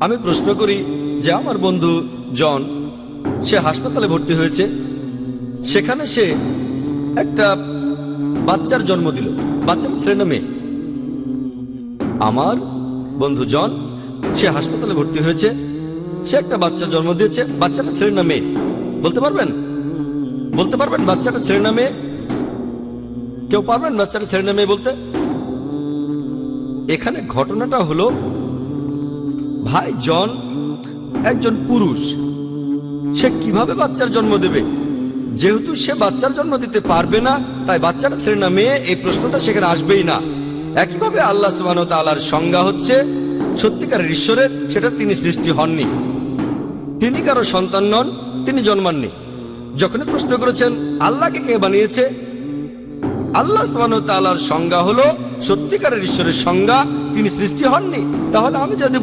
আমি প্রশ্ন করি যে আমার বন্ধু জন, সে হাসপাতালে ভর্তি হয়েছে, সেখানে সে একটা বাচ্চার জন্ম দিল। বাচ্চাটা ছেলে না মেয়ে? আমার বন্ধু জন, সে হাসপাতালে ভর্তি হয়েছে, সে একটা বাচ্চা জন্ম দিয়েছে। বাচ্চাটা ছেলে না মেয়ে বলতে পারবেন? বলতে পারবেন বাচ্চাটা ছেলে না মেয়ে? কেউ পারবেন বাচ্চাটা ছেলে না মেয়ে বলতে? এখানে ঘটনাটা হলো, ভাই জন একজন পুরুষ, সে কিভাবে বাচ্চার জন্ম দেবে? যেহেতু সে বাচ্চার জন্ম দিতে পারবে না, তাই বাচ্চাটা ছেলে না মেয়ে এই প্রশ্নটা সেখানে আসবেই না। একইভাবে আল্লাহ সুবহানাহু ওয়া তাআলার সংজ্ঞা হচ্ছে সত্যিকারের ঈশ্বরের, সেটা তিনি সৃষ্টি হননি, তিনি কারো সন্তান নন, তিনি জন্মাননি। যখনই প্রশ্ন করেছেন আল্লাহকে কে বানিয়েছে, আল্লাহ সুবহানাহু ওয়া তাআলার সংজ্ঞা হলো সত্যিকারের ঈশ্বরের সংজ্ঞা, তিনি সৃষ্টি হননি। তাহলে আমি যদি